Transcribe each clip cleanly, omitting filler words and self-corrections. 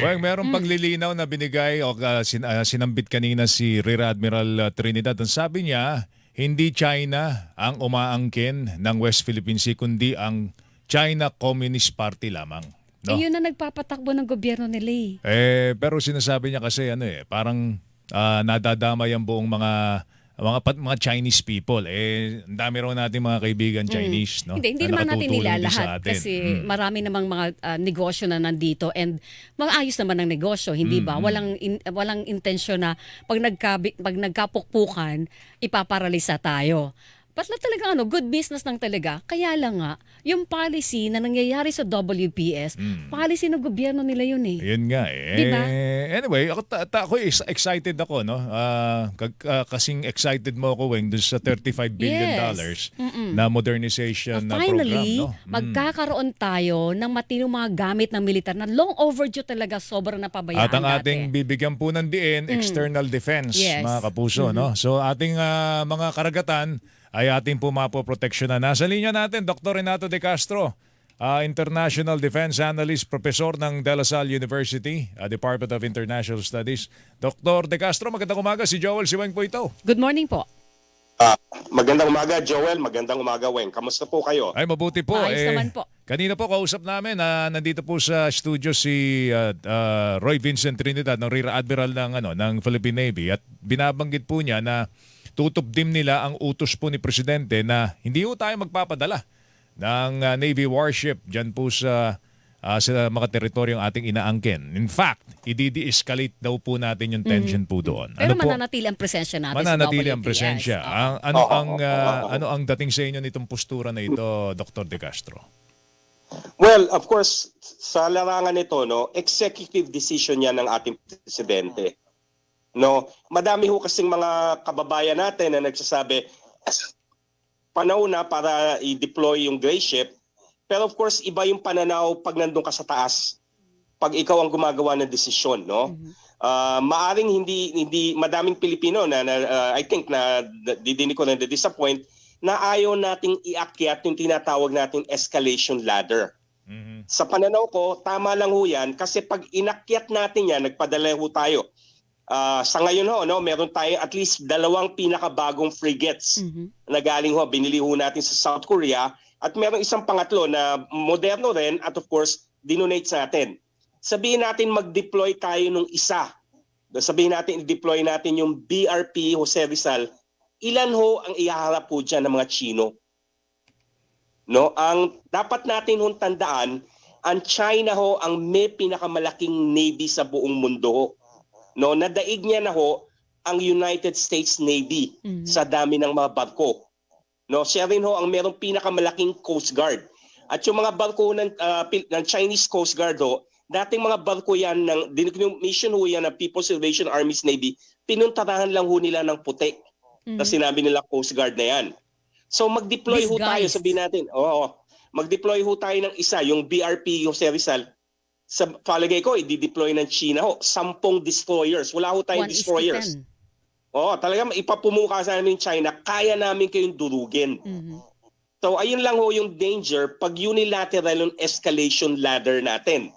Well, meron pang lilinaw na binigay o sinambit kanina si Rear Admiral Trinidad. Ang sabi niya, hindi China ang umaangkin ng West Philippine Sea, kundi ang China Communist Party lamang. Eh, No? yun na nagpapatakbo ng gobyerno nila eh. Pero sinasabi niya kasi parang nadadamay ang buong mga Chinese people. Ang dami raw nating mga kaibigan Chinese, no? Hindi Na naman natin nakatutulong din sa nilalahat atin. kasi marami namang mga negosyo na nandito and mga ayos naman ng negosyo, hindi ba? Walang intensyon na pag nagkapukpukan, ipaparalisa tayo. But na talaga good business ng talaga. Kaya lang nga, yung policy na nangyayari sa WPS, policy ng gobyerno nila yun eh. Yun nga Diba? Anyway, ako excited ako, no? Kasing excited mo ako, Weng, dun sa $35 billion Yes. na modernization na Finally, program, no? magkakaroon tayo ng matinong mga gamit ng militar na long overdue talaga, sobrang napabayaan At ang dati. ating bibigyan po ng diin, external defense, Yes. mga kapuso, no? So ating mga karagatan ay ating po mapoproteksyonan. Nasa linya natin, Dr. Renato De Castro, International Defense Analyst, Professor ng De La Salle University, Department of International Studies. Dr. De Castro, magandang umaga. Si Joel Siweng po ito. Good morning po. Magandang umaga, Joel. Magandang umaga, Weng. Kamusta po kayo? Ay, mabuti po. Maayos naman po. Kanina po kausap namin na nandito po sa studio si Roy Vincent Trinidad, ng Rear Admiral ng Philippine Navy, at binabanggit po niya na tutupdim nila ang utos po ni Presidente na hindi po tayo magpapadala ng Navy warship dyan po sa mga teritoryong ating inaangkin. In fact, i-de-escalate daw po natin yung tension po doon. Pero po? mananatili ang presensya natin Mananatili sa WPS. ang presensya. Ano ang dating sa inyo nitong postura na ito, Dr. De Castro? Well, of course, sa larangan nito, no, executive decision yan ng ating presidente. No, madami ho kasing mga kababayan natin na nagsasabi panahon na para i-deploy yung gray ship. Pero of course, iba yung pananaw pag nandun ka sa taas. Pag ikaw ang gumagawa ng desisyon, no? Maaring hindi madaming Pilipino na I think na didinig ko na disappoint na ayaw nating iakyat yung tinatawag nating escalation ladder. Sa pananaw ko, tama lang ho yan kasi pag inakyat natin yan, nagpadala ho tayo. Sa ngayon ho, no, meron tayo at least 2 pinakabagong frigates na galing ho, binili ho natin sa South Korea, at meron isang pangatlo na moderno rin at of course, dinonate sa atin. Sabihin natin mag-deploy tayo nung isa. Sabihin natin i-deploy natin yung BRP Jose Rizal. Ilan ho ang ihaharap po dyan ng mga Chino? No, ang dapat natin hong tandaan, ang China ho ang may pinakamalaking navy sa buong mundo ho. No, nadaig niya na ho ang United States Navy sa dami ng mga barko. No, siya rin ho ang merong pinakamalaking Coast Guard. At yung mga barko ng Chinese Coast Guard ho, dating mga barko yan ng mission ho yan ng People's Salvation Army's Navy, pinuntarahan lang ho nila ng puti. Na sinabi nila Coast Guard na yan. So mag-deploy ho tayo, sabihin natin. Mag-deploy ho tayo ng isa, yung BRP Jose Rizal. Sa palagay ko, i-deploy ng China ho, 10 destroyers. Wala ho tayong destroyers. Talaga ipapumuka sa namin China, kaya namin kayong durugin. So ayun lang ho yung danger pag unilateral yung escalation ladder natin.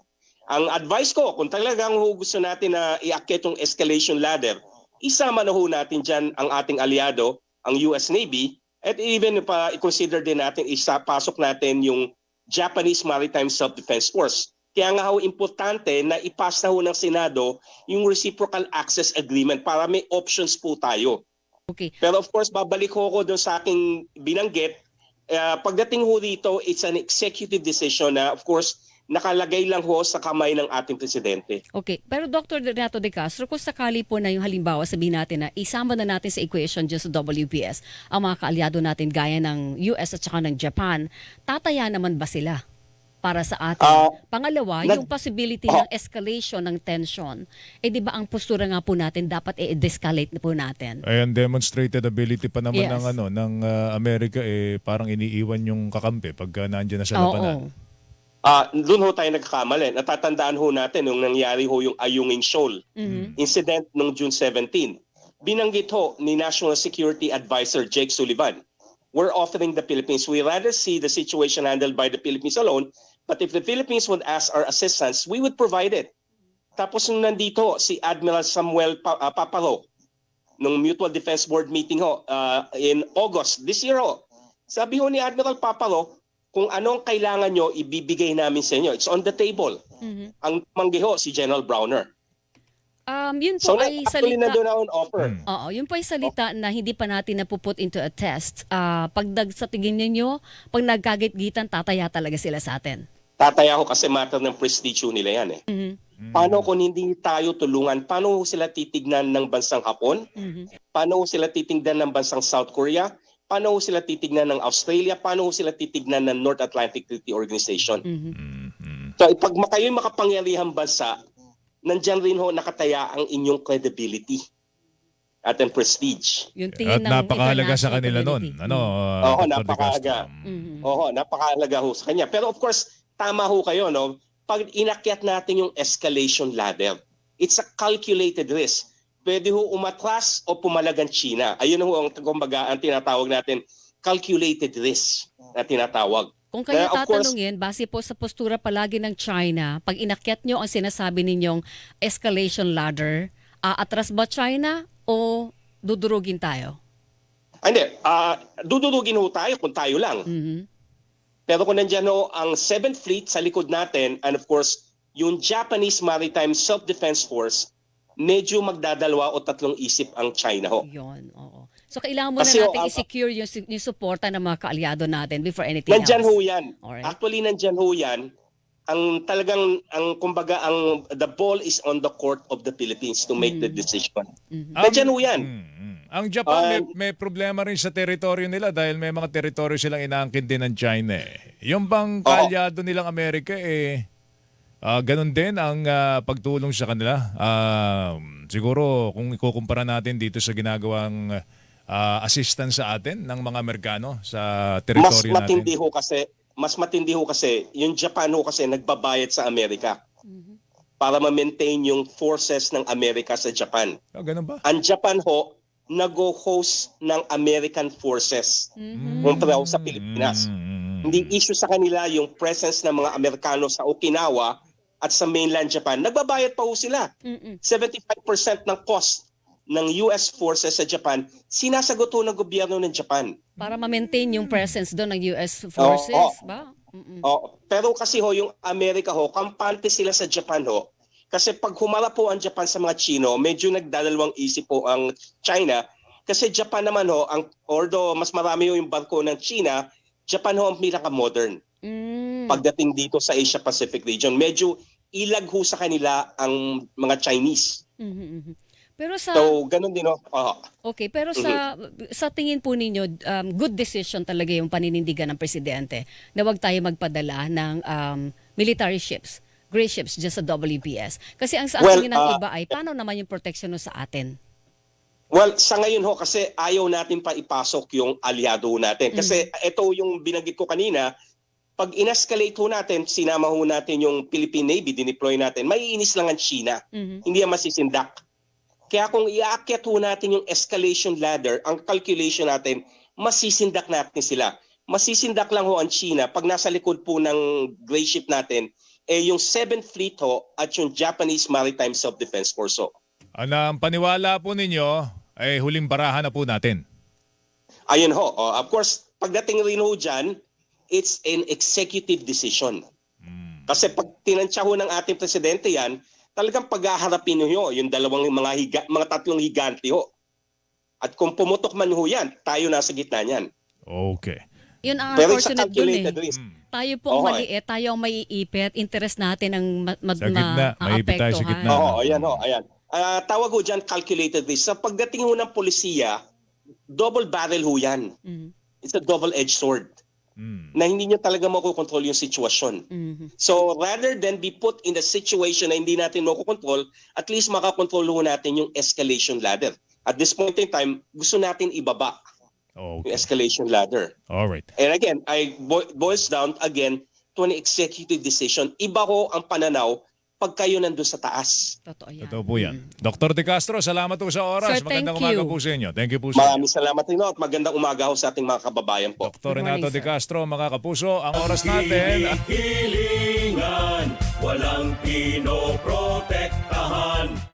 Ang advice ko, kung talagang gusto natin na iakyat yung escalation ladder, isama na ho natin dyan ang ating aliado, ang US Navy, at even i-consider din natin, pasok natin yung Japanese Maritime Self-Defense Force. Kaya nga ho importante na ipas na ho ng Senado yung Reciprocal Access Agreement para may options po tayo. Okay. Pero of course, babalik ko doon sa aking binanggit. Pagdating ho dito, it's an executive decision na of course, nakalagay lang ho sa kamay ng ating presidente. Okay. Pero Dr. Renato De Castro, kung sakali po na yung halimbawa, sabihin natin na isama na natin sa equation dyan sa WPS ang mga kaalyado natin gaya ng US at saka ng Japan, tataya naman ba sila para sa atin? Pangalawa, yung possibility ng escalation ng tension, di ba ang postura nga po natin dapat i-de-escalate na po natin? Ayan, demonstrated ability pa naman Yes. ng Amerika, parang iniiwan yung kakampi pag nandiyan na sa labanan. Doon ho tayo nagkakamali. Natatandaan ho natin nung nangyari ho yung Ayungin Shoal incident noong June 17. Binanggit ho ni National Security Advisor Jake Sullivan, we're offering the Philippines. We rather see the situation handled by the Philippines alone, but if the Philippines would ask our assistance, we would provide it. Tapos nung nandito si Admiral Samuel Paparo nung Mutual Defense Board meeting in August this year sabi ni Admiral Paparo, kung anong kailangan nyo, ibibigay namin sa inyo. It's on the table. Ang manggi si General Browner. Yun po So ay actually salita. nandun na on offer. Oo, yun po ay salita na hindi pa natin napuput into a test. Sa tingin ninyo, pag nagkagit-gitan, tataya talaga sila sa atin. Tataya ko kasi matter ng prestige nila yan Paano kung hindi tayo tulungan? Paano sila titignan ng bansang Hapon? Paano sila titignan ng bansang South Korea? Paano sila titignan ng Australia? Paano sila titignan ng North Atlantic Treaty Organization? So pag kayo'y makapangyarihang bansa, nandyan rin nakataya ang inyong credibility at ang prestige. Yung At tingin ng napakahalaga sa international kanila nun. community. Oo, Dr. De napakahalaga. Castro? Napakahalaga sa kanya. Pero of course, tama kayo, no? Pag inakyat natin yung escalation ladder, it's a calculated risk. Pwede umatras o pumalag ang China. Ayun ang kumbaga ang tinatawag natin, calculated risk na tinatawag. Kung kayo Of course, tatanungin, base po sa postura palagi ng China, pag inakyat nyo ang sinasabi ninyong escalation ladder, atras ba China o dudurugin tayo? Hindi, dudurugin tayo kung tayo lang. Pero kung nandiyan ang 7th Fleet sa likod natin, and of course, yung Japanese Maritime Self-Defense Force, medyo magdadalawa o tatlong isip ang China Yun, oo. So kailangan muna Kasi, natin i-secure yung suporta ng mga kaalyado natin before anything nandyan else. yan. Alright. Actually, nandyan yan. Ang talagang, kumbaga, the ball is on the court of the Philippines to make the decision. Nandyan yan. Ang Japan may problema rin sa teritoryo nila dahil may mga teritoryo silang inaangkin din ng China. Yung bang kaalyado nilang Amerika ganun din ang pagtulong sa kanila. Siguro kung ikukumpara natin dito sa ginagawang assistance sa atin ng mga Amerikano sa teritoryo natin. Mas matindi kasi yung Japan kasi nagbabayad sa Amerika para ma-maintain yung forces ng Amerika sa Japan. Ganun ba? Ang Japan nag-host ng American forces kumpara sa Pilipinas. Hindi issue sa kanila yung presence ng mga Amerikano sa Okinawa at sa mainland Japan. Nagbabayad pa sila. 75% ng cost ng US forces sa Japan, sinasagot ng gobyerno ng Japan. Para ma-maintain yung presence doon ng US forces, ba? Pero kasi yung Amerika kampante sila sa Japan kasi pag humarap ang Japan sa mga Chino, medyo nagdadalawang isip ang China kasi Japan naman although mas marami yung barko ng China, Japan ang pinaka-modern. Pagdating dito sa Asia Pacific region, medyo ilag sa kanila ang mga Chinese. Pero so ganun din Okay, pero sa tingin po ninyo, good decision talaga yung paninindigan ng presidente na wag tayo magpadala ng military ships, gray ships dyan sa WPS. Kasi ang tingin ng iba ay paano naman yung protection sa atin? Well, sa ngayon kasi ayaw natin pa ipasok yung aliado natin. Kasi ito yung binanggit ko kanina, pag in-escalate natin, sinama natin yung Philippine Navy, dineploy natin, maiinis lang ang China. Hindi yan masisindak. Kaya kung iaakyat natin yung escalation ladder, ang calculation natin, masisindak natin sila. Masisindak lang ang China pag nasa likod po ng gray ship natin, yung 7th Fleet at yung Japanese Maritime Self-Defense Force. Ang paniwala po ninyo ay huling barahan na po natin. Ayun of course, pagdating rin dyan, it's an executive decision. Kasi pag tinansya ng ating presidente yan, talagang pag-aharapin yung dalawang mga tatlong higante At kung pumutok man yan, tayo nasa gitna niyan. Okay. Yun ang Pero it's a unfortunate dun calculated risk. Tayo po ang maliit, tayo ang maiipit, interest natin ang Sa gitna, maipit tayo sa gitna. Ayan. Tawag dyan calculated risk. Sa pagdating ng polisiya, double barrel yan. It's a double-edged sword. Na hindi nyo talaga makukontrol yung sitwasyon. So rather than be put in the situation na hindi natin makukontrol, at least makakontrol natin yung escalation ladder. At this point in time, gusto natin ibaba yung escalation ladder. Alright. And again, boils down again to an executive decision. Iba ang pananaw pag kayo nandun sa taas. Totoo yan. Totoo po yan. Dr. De Castro, salamat po sa oras. Sir, Magandang thank umaga you. po sa inyo. Thank you po sa Maraming salamat rin at magandang umaga sa ating mga kababayan po. Dr. Good morning, Renato De sir. Castro, mga kapuso, ang oras natin. Hilingan, walang pinoprotektahan.